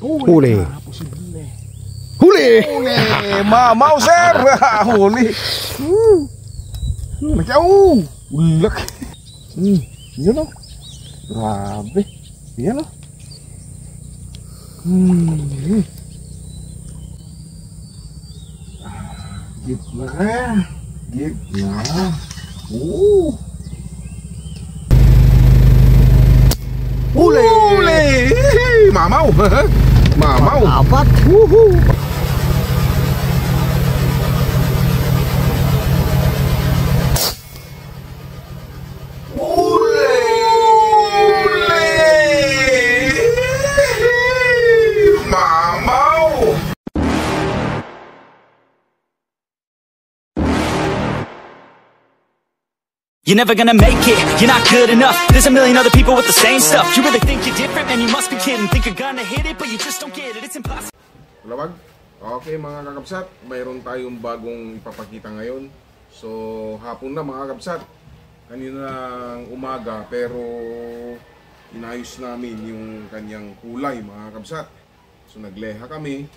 Huli. Posible. Huli! Huli! Mamaw, sir! Huli! Nagkaw! Ulak! Yan o. Grabe. Yan o. Gitna rin. Gitna. Huli! Huli! Mamaw! Mamaw! Apat! Woohoo! You're never gonna make it, you're not good enough. There's a million other people with the same stuff. You really think you're different, man, you must be kidding. Think you're gonna hit it, but you just don't get it. It's impossible. Lawag? Okay mga kakabsat, mayroon tayong bagong ipapakita ngayon. So hapon na mga kakabsat, kaninang umaga, pero inayos namin yung kanyang kulay mga kakabsat. So nagleha kami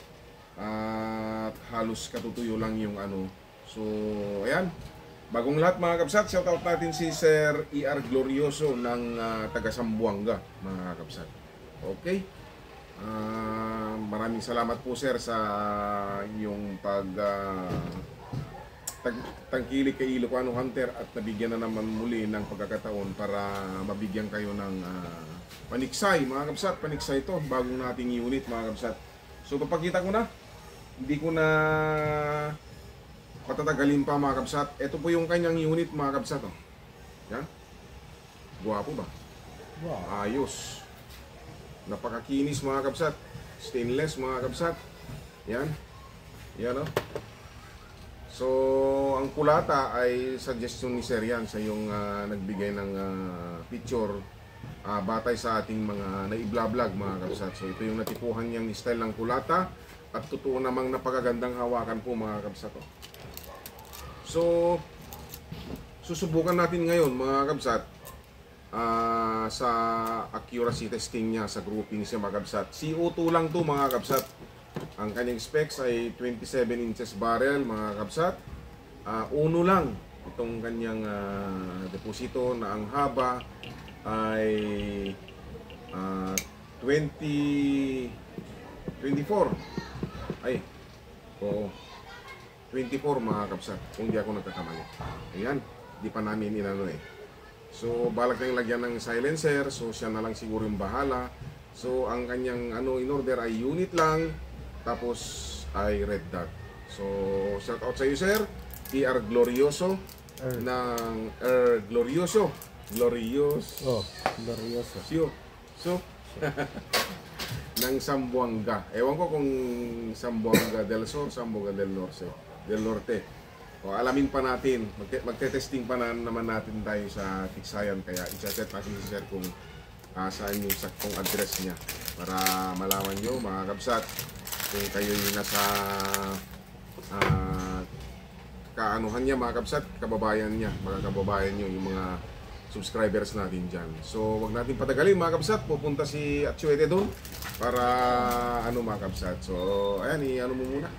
at halos katutuyo lang yung ano. So ayan, bagong lahat mga kakabsat, shoutout natin si Sir E.R. Glorioso ng taga Zamboanga mga kakabsat. Okay, maraming salamat po sir sa inyong tangkilik kay Ilocano Hunter at nabigyan na naman muli ng pagkakataon para mabigyan kayo ng paniksay mga kakabsat. Paniksay ito, bagong nating unit mga kakabsat. So papakita ko na, hindi ko na patatagalin pa mga kabsat. Ito po yung kanyang unit mga kabsat. Oh. Yan. Guwapo ba? Wow. Ayos. Napakakinis mga kabsat. Stainless mga kabsat. Yan. Yan oh. So, ang kulata ay suggestion ni Sir yan sa yung nagbigay ng picture batay sa ating mga naiblablag mga kabsat. So, ito yung natipuhan niyang style ng kulata at totoo namang napakagandang hawakan po mga kabsat. Oh. So, susubukan natin ngayon mga kabsat sa accuracy testing niya sa grouping siya mga kabsat. CO2 lang to mga kabsat. Ang kanyang specs ay 27 inches barrel mga kabsat. Uno lang itong kanyang deposito na ang haba ay 24 ay oo 24 mga kabsat, kung di ako nagkakamali. Ayan, di pa namin inano eh. So, balak nang lagyan ng silencer, so siya na lang siguro yung bahala. So, ang kanyang in order ay unit lang, tapos ay red dot. So, shout out sa iyo sir, E.R. Glorioso ng Glorioso. Glorioso. Glorioso. So, ng Zamboanga. Ewan ko kung Zamboanga del Sur, Zamboanga del Norte. O, alamin pa natin, magte-testing pa naman natin tayo sa Tiksayan, kaya i-set natin si sir kung saan yung saktong address niya para malaman nyo mga kabsat kung kayo yung nasa kaanuhan niya mga kabsat, kababayan niya, mga kababayan nyo, yung mga subscribers natin dyan. So wag natin patagalin mga kabsat, pupunta si Atsuete doon para mga kabsat. So ayan, mo muna.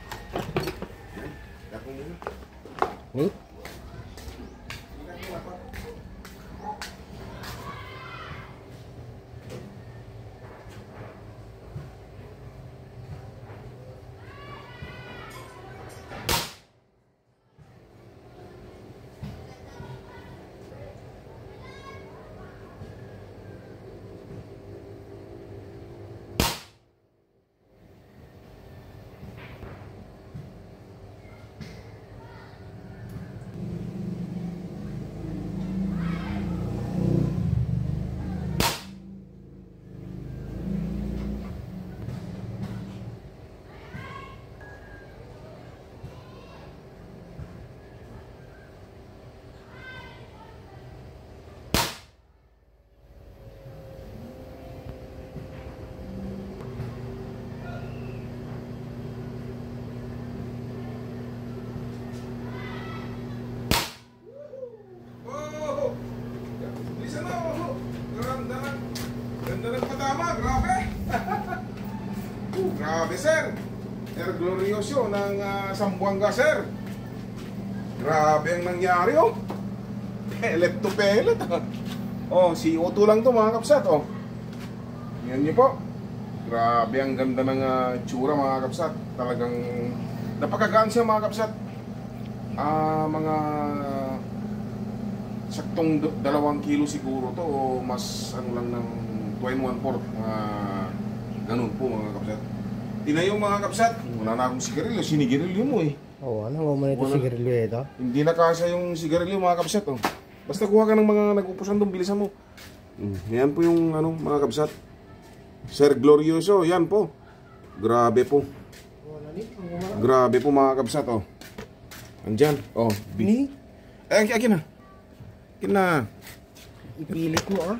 Ako muna. Wait. Grabe, sir. Sir Glorioso ng Zamboanga, sir. Grabe ang nangyari, oh. Pellet to pellet, ah. Oh, CO2 lang to, mga kapsat, oh. Yan niyo po. Grabe, ang ganda ng tsura, mga kapsat. Talagang napakagaan siya, mga kapsat. Mga saktong 2 kilo siguro to, o mas ano lang ng 21/4, ganun po, mga kapsat. Tinayong, mga kapsat, wala na akong sigarilyo, sinigarilyo mo eh. Oh, ano mo ito sigarilyo ito? Hindi na kasya yung sigarilyo, mga kapsat, oh. Basta kuha ka ng mga nag-upusan doon, bilisan mo. Yan po yung ano, mga kapsat. Sir Glorioso, yan po. Grabe po. Grabe po, mga kapsat, oh. Andyan, oh. Ni? Akin na. Akin na. Ipilit mo ah.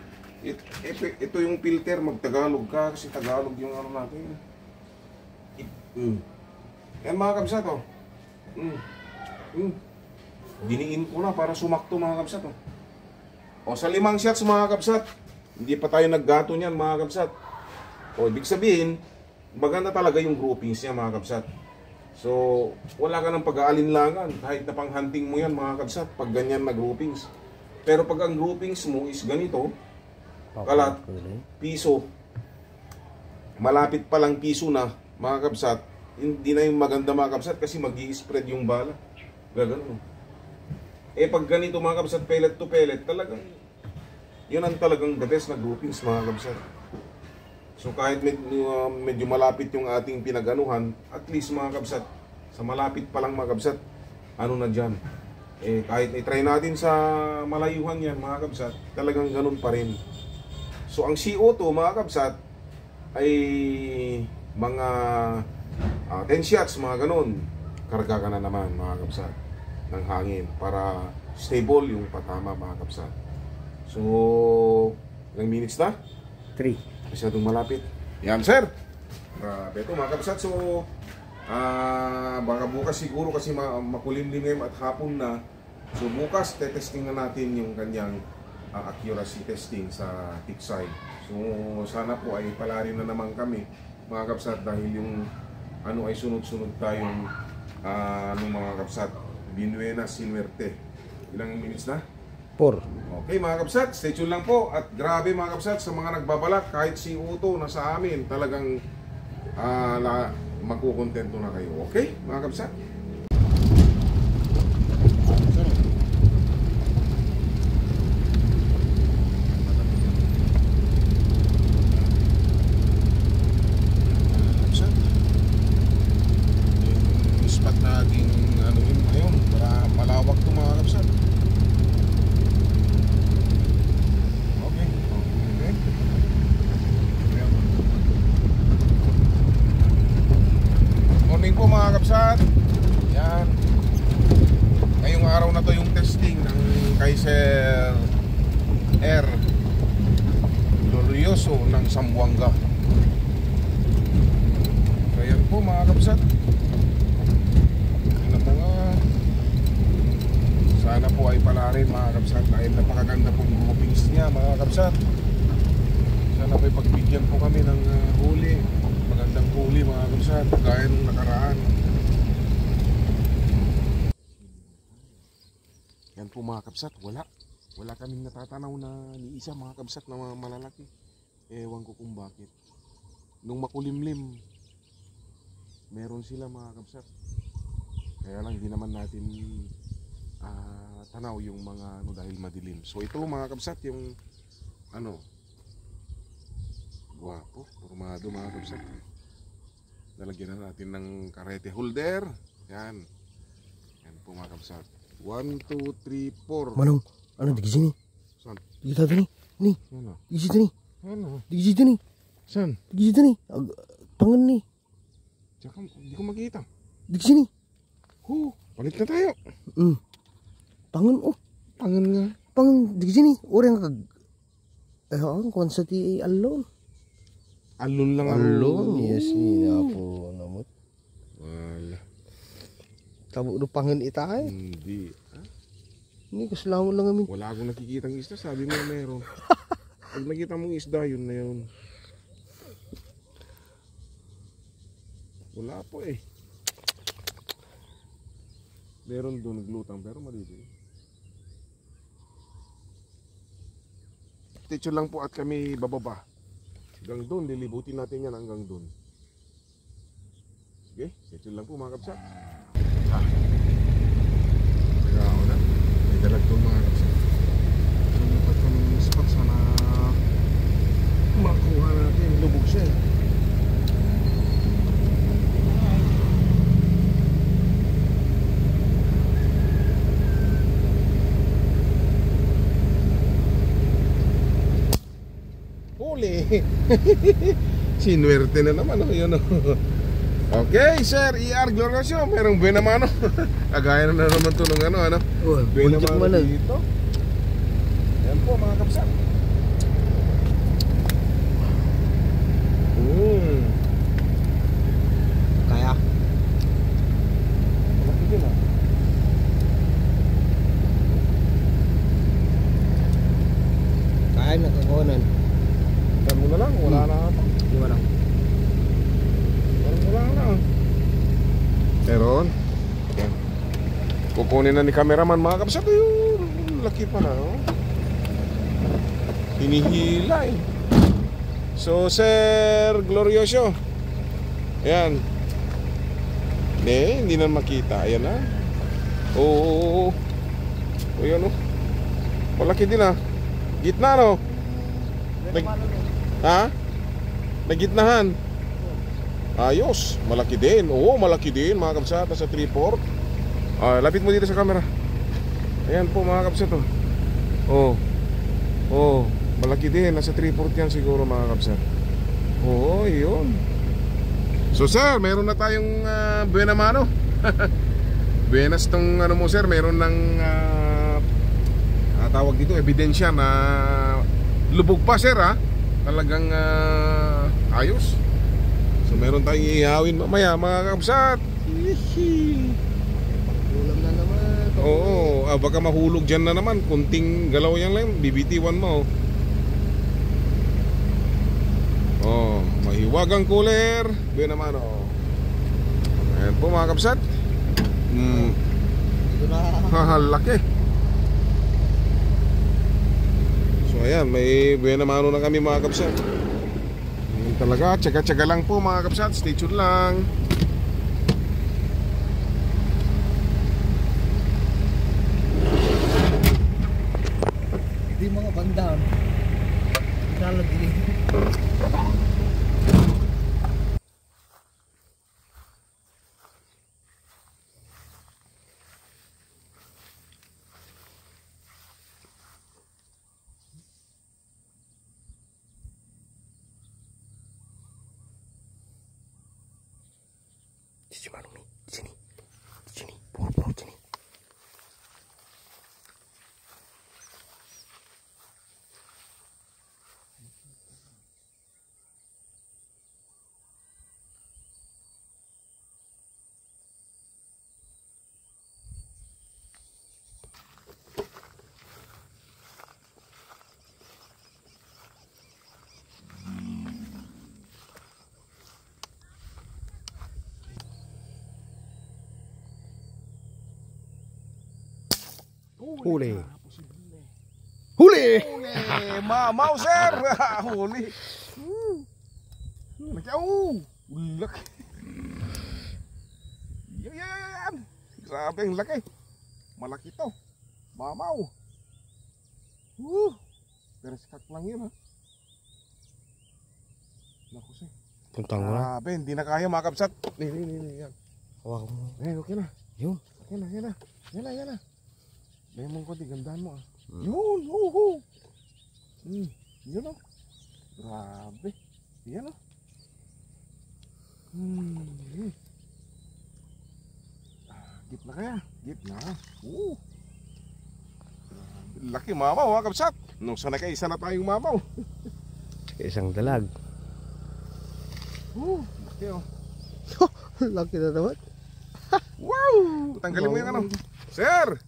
Ito yung filter, mag-Tagalog ka kasi Tagalog yung ano natin. Yan, mga kabsat, oh. Diniin ko na para sumakto, mga kabsat, oh. O sa 5 shots, mga kabsat, hindi pa tayo naggato niyan, mga kabsat. O ibig sabihin, maganda talaga yung groupings niya, mga kabsat. So wala ka ng pag-aalinlangan kahit na pang-hunting mo yan, mga kabsat, pag ganyan na groupings. Pero pag ang groupings mo is ganito, kalat, piso, malapit pa lang piso na, mga kabsat, hindi na yung maganda, mga kabsat, kasi mag-i-spread yung bala. Gagano. Eh pag ganito, mga kabsat, pellet to pellet, talagang yun ang talagang the best na groupings, mga kabsat. So kahit medyo malapit yung ating pinaganuhan, at least, mga kabsat, sa malapit pa lang, mga kabsat, ano na dyan, eh kahit i-try natin sa malayuhan yan, mga kabsat, talagang ganun pa rin. So ang CO2, mga kabsat, ay mga 10 shots, mga ganun. Karga ka na naman, mga kabsat, ng hangin para stable yung patama, mga kabsat. So ilang minutes na? 3. Masyadong malapit. Yan, sir. Grabe ito, mga kabsat. So baka bukas siguro kasi makulimlim ngayon at hapon na. So bukas tetesting na natin yung kanyang accuracy testing sa tiksay. So sana po ay palarin na naman kami, mga kabsat, dahil yung ano ay sunod-sunod tayong mga kabsat, Binuena Sinuerte. Ilang minutes na? 4. Okay, mga kabsat, stay tuned lang po. At grabe, mga kabsat, sa mga nagbabalak, kahit si Uto na sa amin, talagang magkukontento na kayo. Okay, mga kabsat? Yan. Ngayong araw na to yung testing ng Kaiser Air Glorioso ng Zamboanga. So yan po, mga kabsat. Tingnan mo nga. Sana po ay palarin, mga kabsat, dahil napakaganda pong groupings niya, mga kabsat. Sana po ay pagbigyan po kami ng huli. Magandang huli, mga kabsat, gaya nung nakaraan. Yan po, mga kabsat, wala kaming natatanaw na ni isa, mga kabsat, na malalaki. Ewan ko kung bakit. Nung makulimlim, meron sila, mga kabsat. Kaya lang di naman natin tanaw yung mga dahil madilim. So ito, mga kabsat, yung guwapo, formado, mga kabsat. Lalagyan na natin ng karete holder. Yan po, mga kabsat. 1, 2, 3, 4. Manong, ano di sini? Saan? Di kita ni. Ni. Ano? Di kita ni. Ano? Di kita ni. Saan? Di kita ni. Pangan ni. Tsaka, hindi ko makita. Di sini. Palit na tayo. Pangan oh. Pangan nga. Pangan di sini. Orang kag ang konsati alone. Alon lang ako. Alone, yes ni na po namot. Wala. Tabo do pangan itay. Hindi. Ni kasalamat lang amin. Wala akong nakikitang isda, sabi mo meron. Pag nakita mong isda, yun na yun. Wala po eh. Meron doon naglutang pero maliit. Teacher lang po at kami bababa. Hanggang doon, lilibutin natin yan hanggang doon. Sige, teacher lang po mga kabsat. Tagaw na. May dalag doon mga kabsat. Lumipat kami ng spot sana makuha natin. Lubog siya eh. Sinuwerte na naman yun. Okay, Sir ER Glorioso, merong Benamano. Kagaya na naman ito ng ano. Benamano dito. Yan po mga kapsat. Kaya? Malaki din ah. Kaya nakakunan. Mo na lang, wala na ata. Di ba lang? Parang wala na. Meron. Yan. Kukunin na ni cameraman mga kabsat. Yung laki pa na. Oh. Hinihila eh. So Sir Glorioso. Ayan. Hindi na makita. Ayan na. Oo. Ayan o. Malaki din ah. Gitna no. Ha? Nagitnahan. Ayos, malaki din. Oo, malaki din mga kabsat sa 3/4. Lapit mo dito sa camera. Ayan po mga kabsat oh. Oh, malaki din. Nasa 3/4 yan siguro mga kabsat. Oo, yun. So sir, meron na tayong Benamano. Benas tong ano mo sir, meron ng tawag dito, ebidensya na lubog pa sir ha. Talagang ayos. So meron tayong ihawin mamaya mga kabsat. Ulam na naman. Oo, baka mahulog dyan na naman. Kunting galaw yan lang, bibitiwan mo. Oh, mahiwagang cooler. Buwan naman oh. Ayan po mga kabsat. Ito na. Laki. So ayan, may Benamano na kami mga kabsat. Ayan talaga, tsaga-tsaga lang po mga kabsat. Stay tuned lang. Di mga bandang nalagay. Sini Manong nih, sini, sini, buru-buru sini. Huli. Huli. Mamaw sir. Huli. Laki. Yan. Grabe ang laki. Malaki to. Mamaw. Pero sikat lang yun ha. Naku sir. Tuntang mo na. Grabe, hindi na kaya mga kabsat. Nih. Yan. Hawakan mo. Okay na. Yun. Yan na. Lemon ko, gandahan mo ah. Yun, Yun oh. Grabe. Yan oh. Gitna kaya. Gitna. Laki mamaw mga kabsat. Nung sana kayo, isa na tayong mamaw. Isang dalag. Laki oh. Laki na naman. Wow! Tanggalin mo yung ano. Sir!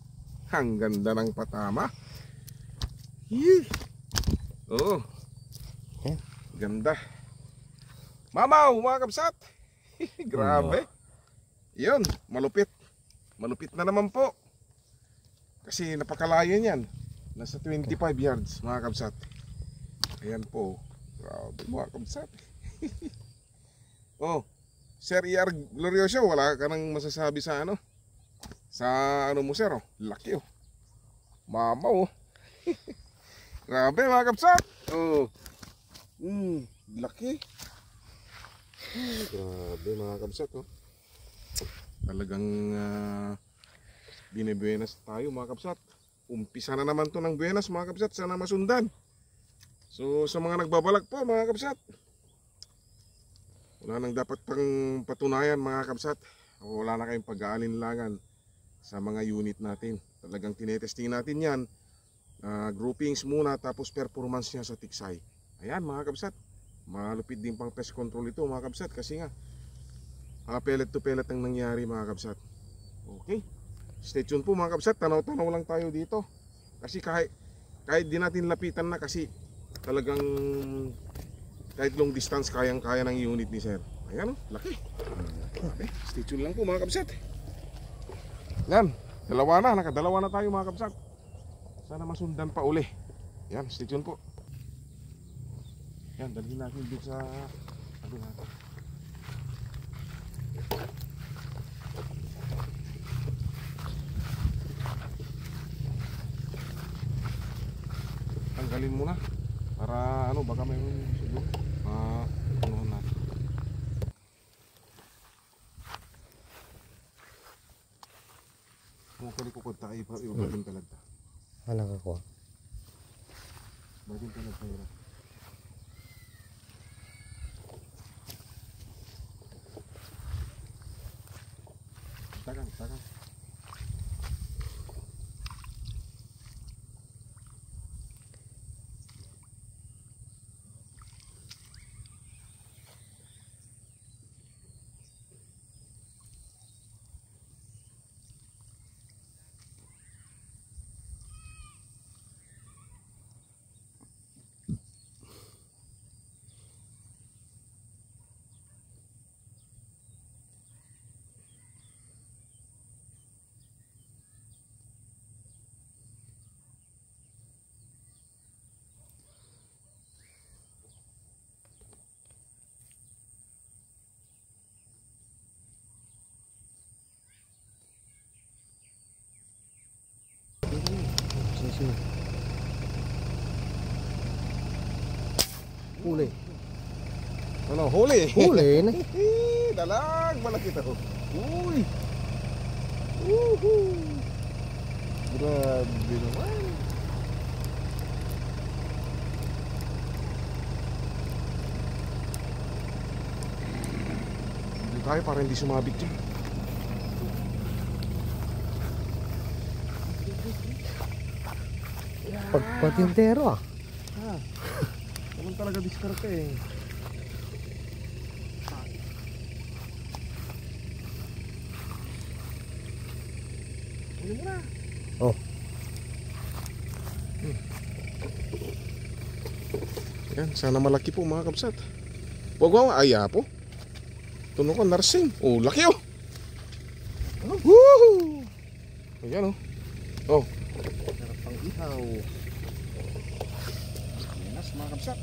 Ang ganda ng patama. Oo. Ganda. Mamaw, mga kabsat. Grabe. Yun, malupit. Malupit na naman po. Kasi napakalayo niyan. Nasa 25 yards mga kabsat. Ayan po. Grabe mga kabsat. Oh, Sir E.R. Glorioso, wala ka nang masasabi sa ano? Sa ano mo sir, oh? Laki oh. Mama oh. Grabe mga kabsat. Oh. Laki. Grabe mga kabsat oh. Talagang binibuenas tayo mga kabsat. Umpisa na naman to ng buenas mga kabsat. Sana masundan. So sa mga nagbabalag po mga kabsat, wala nang dapat pang patunayan mga kabsat. Wala na kayong pag-aalinlangan sa mga unit natin. Talagang tinetesting natin yan. Groupings muna tapos performance niya sa tiksay. Ayan mga kabsat. Malupit din pang pest control ito mga kabsat. Kasi nga pellet to pellet ang nangyari mga kabsat. Okay. Stay tuned po mga kabsat. Tanaw-tanaw lang tayo dito. Kasi kahit di natin lapitan na kasi talagang kahit long distance kayang-kaya ng unit ni sir. Ayan oh, laki. Okay. Stay tuned lang po mga kabsat. Yan, nakadalawa na tayo mga kabsat. Sana masundan pa uli. Yan, stay tuned po. Yan, dalhin natin dito sa ano natin. Tanggalin muna para ano, baka mayroon siguro ano natin. Mo kali ko konta ay pa ibagin talagta. Alang ako. Bagin talagta ira. Tagan. Huli. Ano, huli? Huli na. Dalag, malaki ito. Uy! Woohoo! Grabe naman. Hindi tayo para hindi sumabit dyan. Pagpatintero ah. Naman talaga diskarte eh. Ano mo na? Oh. Yan, sana malaki po mga kabsat. Huwag mo aya po. Tuno ko narsing. Oh, laki oh. Woohoo! Ayan oh. Oh. Sarap pang ihaw. Pinas mga kabsat.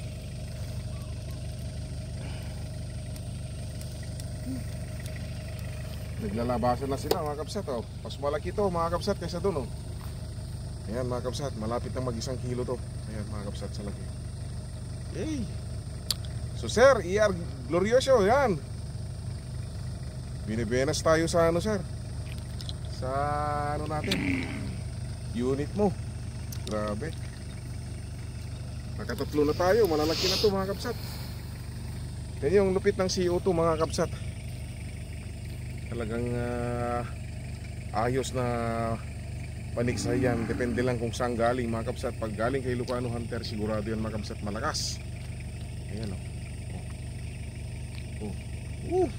Naglalabasan na sila mga kabsat oh. Mas malaki to mga kabsat kaysa dun oh. Ayan mga kabsat, malapit na mag 1 kilo to. Ayan mga kabsat sa laki. Yay! So sir, E.R. Glorioso, yan. Binibenas tayo sa ano sir. Sa ano natin, unit mo. Grabe. Nakatatlo na tayo, malalaki na to mga kabsat. Yan yung lupit ng CO2 mga kabsat. Talagang ayos na paniksay yan. Depende lang kung saan galing mga kabsat. Pag galing kay Lucano Hunter, sigurado yan mga kabsat, malakas. Ayan o. Oh,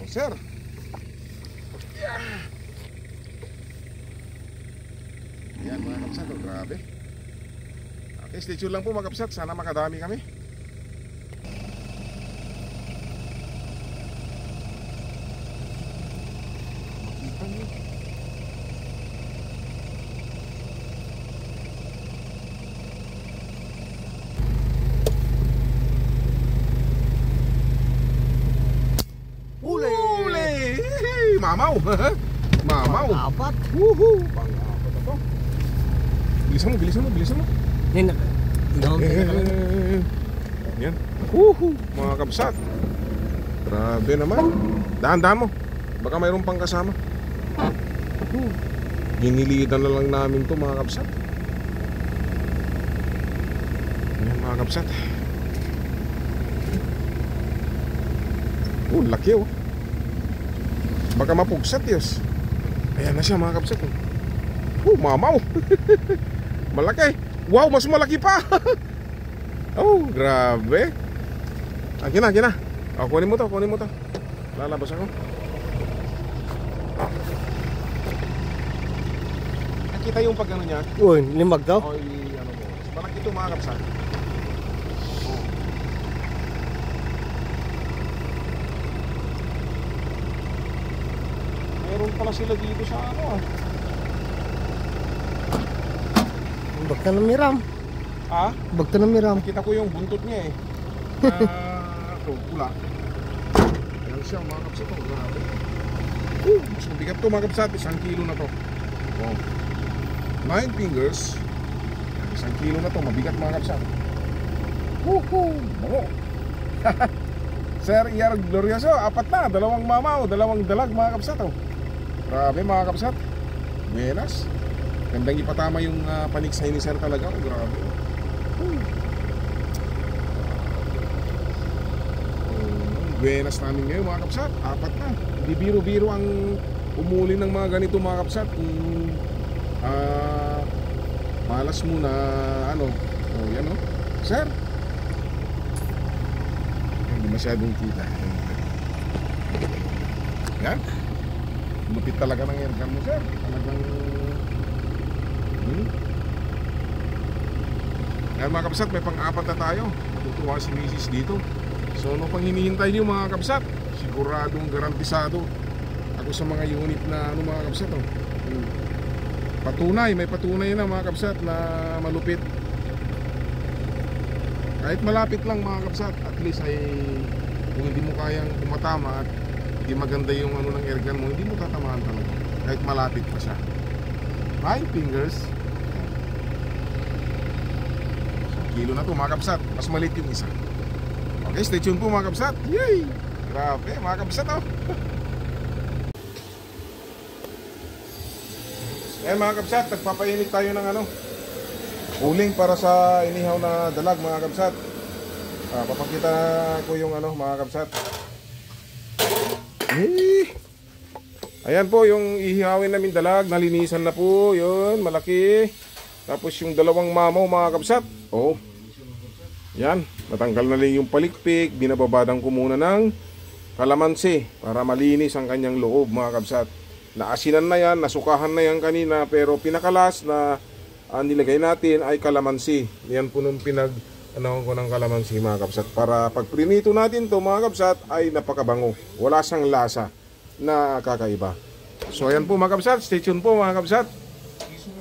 sir. Yeah. Ayan mga kabsat, oh, grabe. Okay, stay tuned lang po mga kabsat. Sana makadami kami. Mamaw. Apat. Woohoo! Pang-apat na to. Bilisan mo. Yan. Yan. Woohoo! Mga kabsat. Grabe naman. Dahan-dahan mo. Baka mayroon pang kasama. Ginilitan na lang namin to mga kabsat. Yan mga kabsat. Laki oh. Baka mapugsat yos. Ayan na siya mga kabsat. Mamaw. Malaki. Wow, mas malaki pa. Oh, grabe. Akin na. Kunin mo to. Lalabas ako. Nakita yung pag ano niya. Uy, limag daw. O, ano mo. Malaki ito mga kabsat. Meron pala sila dito sa ano ah. Bagta ng miram. Ah? Bagta ng miram. Kita ko yung buntot niya eh. Pula. Ayan siya mga kabsat. Grabe. Mas mabigat to mga kabsat. 1 kilo na to. Oh. 9 fingers. 1 kilo na to. Mabigat mga kabsat. Bango. Sir E.R. Glorioso, 4 na. 2 mamaw, 2 dalag mga kabsat. Oh. Grabe mga kabsat. Buenas. Gandang ipatama yung paniksay ni Sir talaga. Oh, grabe. Buenas namin ngayon mga kapsat. 4 na. Hindi biro-biro ang umuli ng mga ganito mga kapsat. Malas mo na ano. Oh, yan oh. Sir. Hindi masyadong kita. Yan. Lupit talaga ng airgun mo sir. Talagang Yan mga kapsat, may pang-4 na tayo. Matutuwa si Mrs. dito. So ano pang hinihintay niyo mga kapsat? Siguradong garantisado ako sa mga unit na ano mga kapsat oh. Patunay, may patunay na mga kapsat na malupit. Kahit malapit lang mga kapsat, at least ay kung hindi mo kayang tumatama at hindi maganda yung ano ng airgun mo, hindi mo tatamaan talaga kahit malapit pa siya. 9 fingers. Kilo na to mga kapsat. Mas maliit yung isa. Okay, stay tuned po mga kapsat. Yay! Grabe mga kapsat oh. Ayan mga kapsat, nagpapainit tayo ng ano uling para sa inihaw na dalag mga kapsat. Papakita ko yung ano mga kapsat. Ayan po yung ihihawin namin dalag. Nalinisan na po. Yun, malaki. Tapos yung 2 mamaw mga kapsat. Oh. Yan, natanggal na lang yung palikpik. Binababadan ko muna ng kalamansi para malinis ang kanyang loob mga kapsat. Naasinan na yan, nasukahan na yan kanina. Pero pinakalas na nilagay natin ay kalamansi. Yan po nung pinag-anawang ko ng kalamansi mga kapsat. Para pag prinito natin to mga kapsat ay napakabango. Wala siyang lasa na kakaiba. So ayan po mga kapsat, stay tuned po mga kapsat.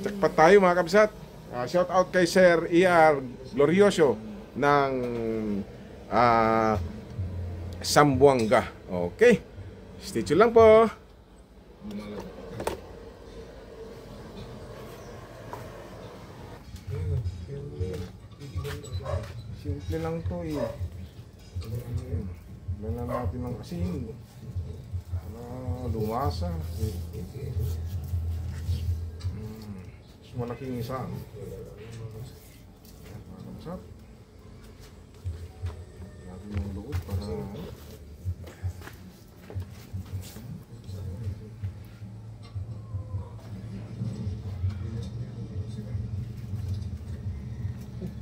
Checkpat tayo mga kapsat. Shout out kay Sir E.R. Glorioso ng Sambuanga. Okay, stay tuned lang po. Simple lang to eh. Lagyan natin ng asin. Lumasa. Malaking isa. Masarap. Natin yung loob para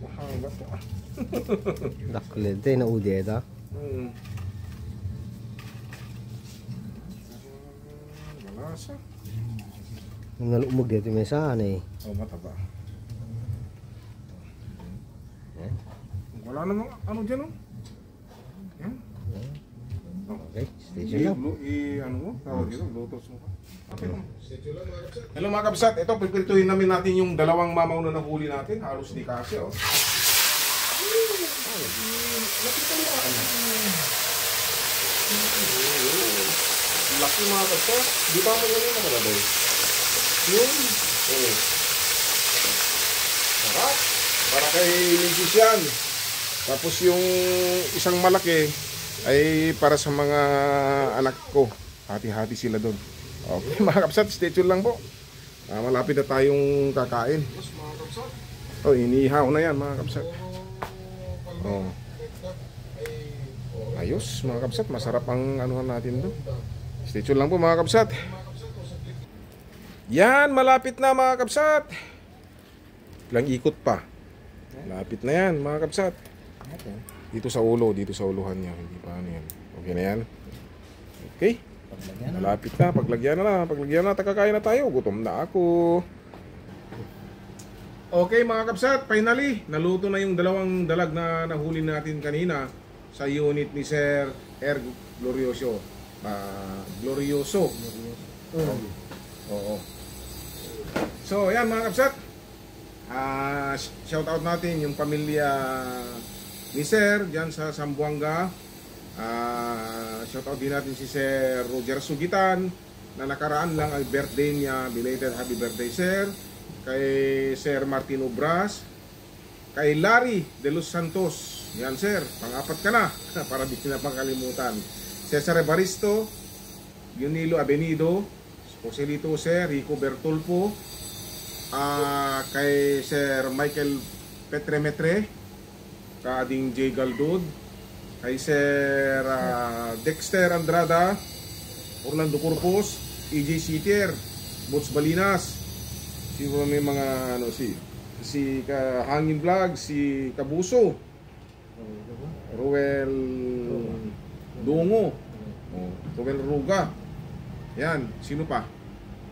mahanga to. Nakulente na udeda. Malasa. Yung nalumog dito may saan eh. Oh, mataba. Wala namang ano dyan oh. Yan. Okay, station lang. Ano mo? Tawag dito, bluetooth mo ka. Okay lang. Hello mga kabsat, ito pipirituhin namin natin yung 2 mamaw na nahuli natin. Halos di kasi oh. Lalaki mga kapsat. Di ba mo ganun nakalabay? Yun. Oh. Sarap. Para kay Mrs. yan. Tapos yung isang malaki ay para sa mga anak ko. Hati-hati sila doon. Okay mga kapsat, stay tuned lang po. Malapit na tayong kakain. Yes mga kapsat. Oh, inihaw na yan mga kapsat. Oh. Ayos mga kapsat, masarap ang anuhan natin doon. Stay tuned lang po mga kapsat. Yan, malapit na mga kapsat. Ilang ikot pa. Malapit na yan mga kapsat. Dito sa ulo, dito sa uluhan niya. Hindi pa ano yan. Okay na yan. Okay. Malapit na, paglagyan na, kakain na tayo. Gutom na ako. Okay mga kapsat, finally, naluto na yung dalawang dalag na nahuli natin kanina sa unit ni Sir R. Glorioso. Glorioso. Oo. So, ayan mga kapsat. Shout out natin yung pamilya ni Sir dyan sa Zamboanga. Shout out din natin si Sir Roger Sugitan na nakaraan lang ang birthday niya. Belated happy birthday Sir. Kay Sir Martin Obras. Kay Larry de Los Santos. Yan Sir, pang-apat ka na para di na pangkalimutan. Cesar Evaristo, Yunilo Abenido, Joselito Sir, Rico Bertolpo, kay Sir Michael Petremetre, Kading J. Galdud, kay Sir Dexter Andrada, Orlando Corpus, EJ Sitier, Bots Balinas, siguro may mga ano si Hangin Vlog, si Kabuso, Ruel Dungo, Ruel Ruga. Yan, sino pa?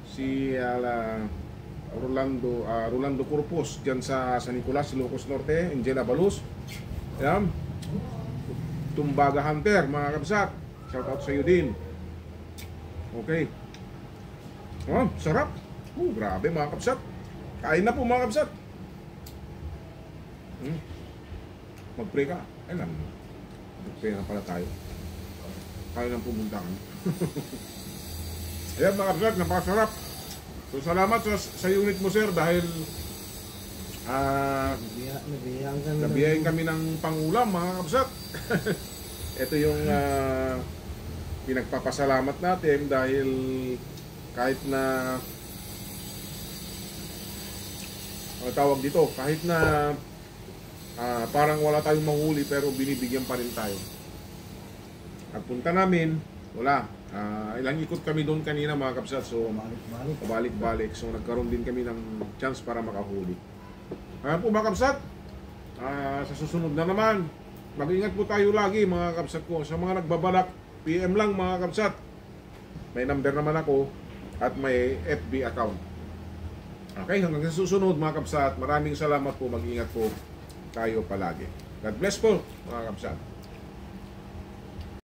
Si Rolando Corpus diyan sa San Nicolas, Ilocos Norte, Angela Balus. Yan. Tumbaga Hunter, mga kapsat. Shout out sa iyo din. Okay. Oh, sarap. Grabe mga kapsat. Kain na po mga kapsat. Mag-pray ka. Ayun, mag-pray na pala tayo. Kaya nang pumuntahan. Ayan mga kapsat, napakasarap. So salamat sa unit mo sir dahil nabiyahin kami ng pangulam mga kapsat. Ito yung pinagpapasalamat natin dahil kahit na tawag dito, kahit na parang wala tayong mahuli pero binibigyan pa rin tayo. Pagpunta namin, wala. Ilang ikot kami doon kanina mga kapsat. So, balik-balik. So, nagkaroon din kami ng chance para makahuli. Ayan po mga kapsat. Sa susunod na naman, mag-ingat po tayo lagi mga kapsat ko. Sa mga nagbabalak, PM lang mga kapsat. May number naman ako at may FB account. Okay, hanggang sa susunod mga kapsat. Maraming salamat po. Mag-ingat po tayo palagi. God bless po mga kapsat.